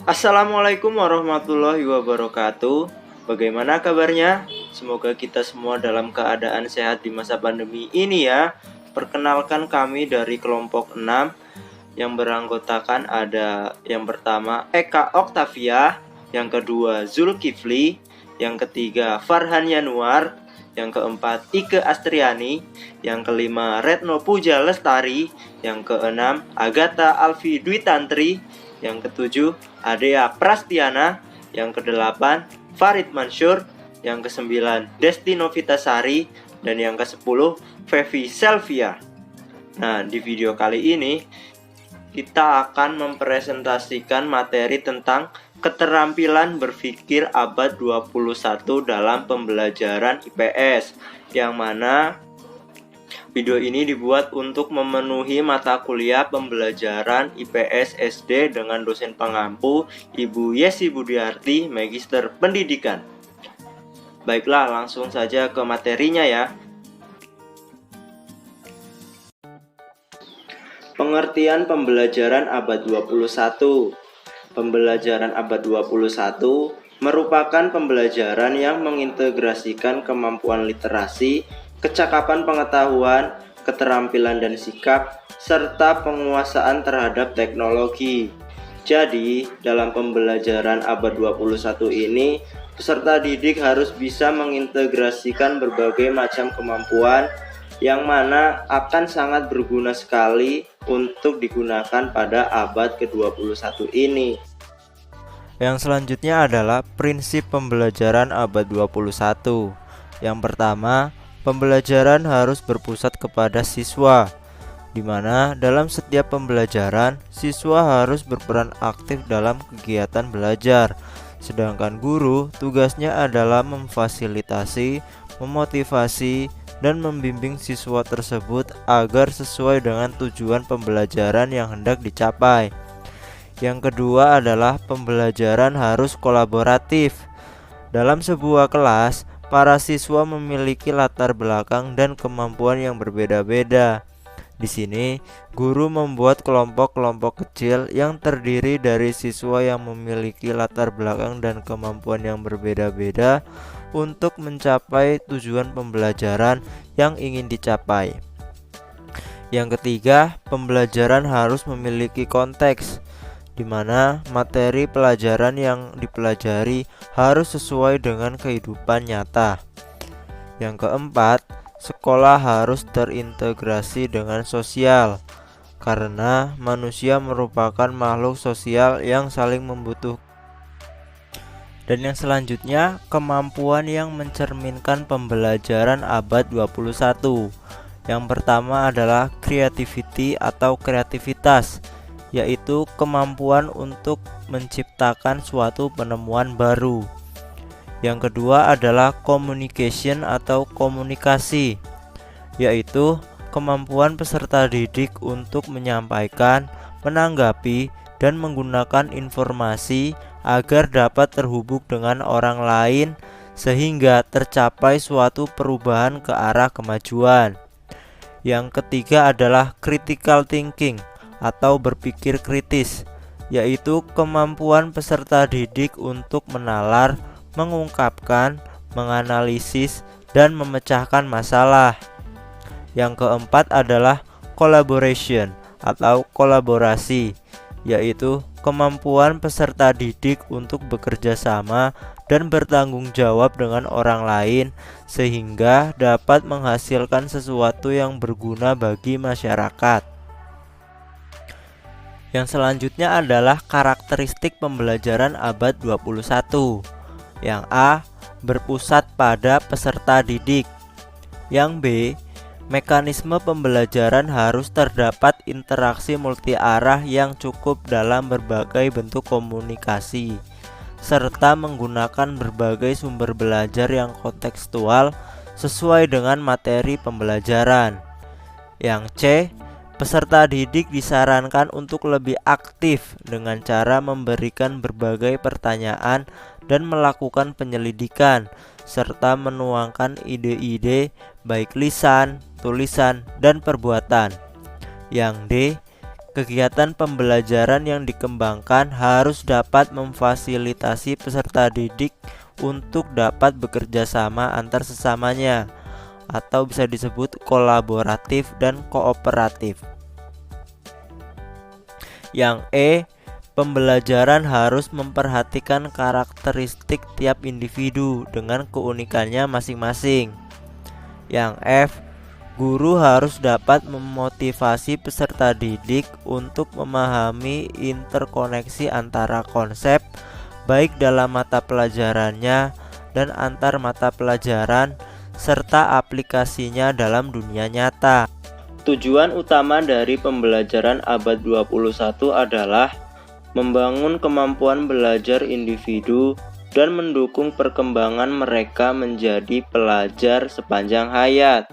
Assalamualaikum warahmatullahi wabarakatuh. Bagaimana kabarnya? Semoga kita semua dalam keadaan sehat di masa pandemi ini ya. Perkenalkan kami dari kelompok 6 yang beranggotakan ada yang pertama Eka Oktavia, yang kedua Zulkifli, yang ketiga Farhan Yanuar, yang keempat Ike Astriani, yang kelima Retno Puja Lestari, yang keenam Agatha Alfi Dwi Tantri, yang ketujuh Adea Prastiana, yang kedelapan Farid Mansur, yang kesembilan Desti Novitasari, dan yang kesepuluh Fevi Selvia. Nah, di video kali ini kita akan mempresentasikan materi tentang keterampilan berpikir abad 21 dalam pembelajaran IPS, yang mana video ini dibuat untuk memenuhi mata kuliah pembelajaran IPS SD dengan dosen pengampu Ibu Yesi Budiarti, Magister Pendidikan. Baiklah, langsung saja ke materinya ya. Pengertian pembelajaran abad 21. Pembelajaran abad 21 merupakan pembelajaran yang mengintegrasikan kemampuan literasi, kecakapan pengetahuan, keterampilan dan sikap, serta penguasaan terhadap teknologi. Jadi, dalam pembelajaran abad 21 ini, peserta didik harus bisa mengintegrasikan berbagai macam kemampuan yang mana akan sangat berguna sekali untuk digunakan pada abad ke-21 ini. Yang selanjutnya adalah prinsip pembelajaran abad 21. Yang pertama, pembelajaran harus berpusat kepada siswa, di mana dalam setiap pembelajaran, siswa harus berperan aktif dalam kegiatan belajar. Sedangkan guru tugasnya adalah memfasilitasi, memotivasi, dan membimbing siswa tersebut agar sesuai dengan tujuan pembelajaran yang hendak dicapai. Yang kedua adalah pembelajaran harus kolaboratif. Dalam sebuah kelas, para siswa memiliki latar belakang dan kemampuan yang berbeda-beda. Di sini, guru membuat kelompok-kelompok kecil yang terdiri dari siswa yang memiliki latar belakang dan kemampuan yang berbeda-beda untuk mencapai tujuan pembelajaran yang ingin dicapai. Yang ketiga, pembelajaran harus memiliki konteks, di mana materi pelajaran yang dipelajari harus sesuai dengan kehidupan nyata. Yang keempat, sekolah harus terintegrasi dengan sosial, karena manusia merupakan makhluk sosial yang saling membutuhkan. Dan yang selanjutnya, kemampuan yang mencerminkan pembelajaran abad 21. Yang pertama adalah creativity atau kreativitas, yaitu kemampuan untuk menciptakan suatu penemuan baru. Yang kedua adalah communication atau komunikasi, yaitu kemampuan peserta didik untuk menyampaikan, menanggapi, dan menggunakan informasi agar dapat terhubung dengan orang lain sehingga tercapai suatu perubahan ke arah kemajuan. Yang ketiga adalah critical thinking atau berpikir kritis, yaitu kemampuan peserta didik untuk menalar, mengungkapkan, menganalisis, dan memecahkan masalah. Yang keempat adalah collaboration atau kolaborasi, yaitu kemampuan peserta didik untuk bekerja sama dan bertanggung jawab dengan orang lain sehingga dapat menghasilkan sesuatu yang berguna bagi masyarakat. Yang selanjutnya adalah karakteristik pembelajaran abad 21. Yang A, berpusat pada peserta didik. Yang B, mekanisme pembelajaran harus terdapat interaksi multiarah yang cukup dalam berbagai bentuk komunikasi, serta menggunakan berbagai sumber belajar yang kontekstual sesuai dengan materi pembelajaran. Yang C, peserta didik disarankan untuk lebih aktif dengan cara memberikan berbagai pertanyaan dan melakukan penyelidikan, serta menuangkan ide-ide baik lisan, tulisan, dan perbuatan. Yang D, Kegiatan pembelajaran yang dikembangkan harus dapat memfasilitasi peserta didik untuk dapat bekerja sama antar sesamanya, atau bisa disebut kolaboratif dan kooperatif. Yang E, pembelajaran harus memperhatikan karakteristik tiap individu dengan keunikannya masing-masing. Yang F, guru harus dapat memotivasi peserta didik untuk memahami interkoneksi antara konsep, baik dalam mata pelajarannya dan antar mata pelajaran, serta aplikasinya dalam dunia nyata. Tujuan utama dari pembelajaran abad 21 adalah membangun kemampuan belajar individu dan mendukung perkembangan mereka menjadi pelajar sepanjang hayat.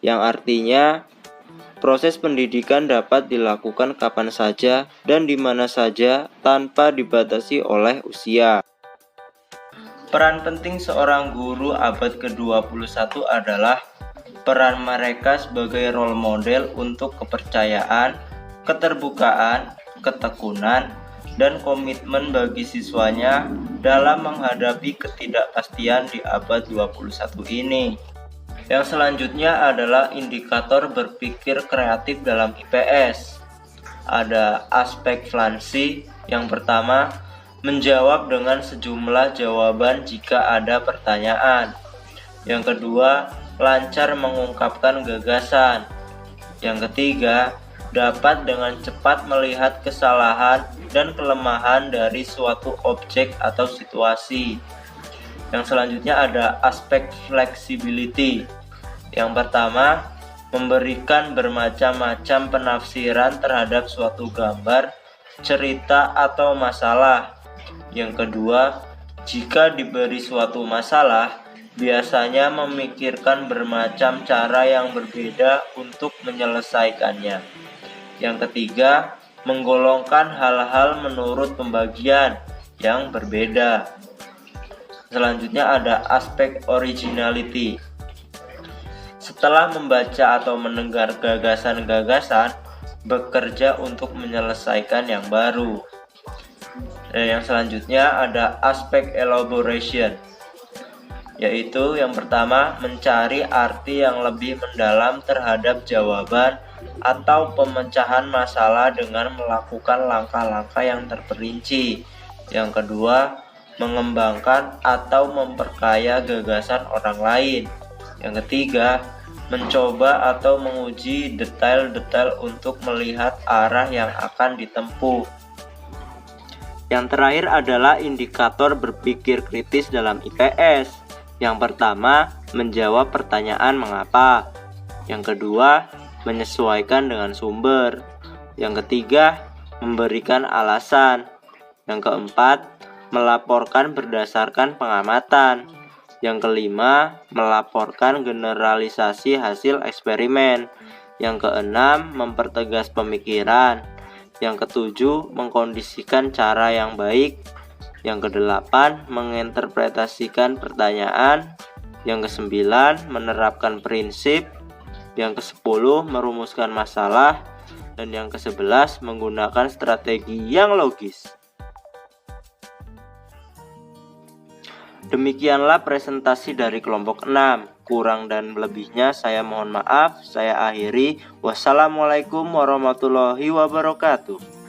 Yang artinya, proses pendidikan dapat dilakukan kapan saja dan di mana saja tanpa dibatasi oleh usia. Peran penting seorang guru abad ke-21 adalah peran mereka sebagai role model untuk kepercayaan, keterbukaan, ketekunan, dan komitmen bagi siswanya dalam menghadapi ketidakpastian di abad 21 ini. Yang selanjutnya adalah indikator berpikir kreatif dalam IPS. Ada aspek fluency. Yang pertama, menjawab dengan sejumlah jawaban jika ada pertanyaan. Yang kedua, lancar mengungkapkan gagasan. Yang ketiga, dapat dengan cepat melihat kesalahan dan kelemahan dari suatu objek atau situasi. Yang selanjutnya ada aspek flexibility. Yang pertama, memberikan bermacam-macam penafsiran terhadap suatu gambar, cerita, atau masalah. Yang kedua, jika diberi suatu masalah, biasanya memikirkan bermacam cara yang berbeda untuk menyelesaikannya. Yang ketiga, menggolongkan hal-hal menurut pembagian yang berbeda. Selanjutnya ada aspek originality. Setelah membaca atau mendengar gagasan-gagasan, bekerja untuk menyelesaikan yang baru. Dan yang selanjutnya ada aspek elaboration, yaitu yang pertama, mencari arti yang lebih mendalam terhadap jawaban atau pemecahan masalah dengan melakukan langkah-langkah yang terperinci. Yang kedua, mengembangkan atau memperkaya gagasan orang lain. Yang ketiga, mencoba atau menguji detail-detail untuk melihat arah yang akan ditempuh. Yang terakhir adalah indikator berpikir kritis dalam IPS. Yang pertama, menjawab pertanyaan mengapa. Yang kedua, menyesuaikan dengan sumber. Yang ketiga, memberikan alasan. Yang keempat, melaporkan berdasarkan pengamatan. Yang kelima, melaporkan generalisasi hasil eksperimen. Yang keenam, mempertegas pemikiran. Yang ketujuh, mengkondisikan cara yang baik. Yang kedelapan, menginterpretasikan pertanyaan. Yang kesembilan, menerapkan prinsip. Yang kesepuluh, merumuskan masalah. Dan yang kesebelas, menggunakan strategi yang logis. Demikianlah presentasi dari kelompok 6. Kurang dan lebihnya saya mohon maaf. Saya akhiri. Wassalamualaikum warahmatullahi wabarakatuh.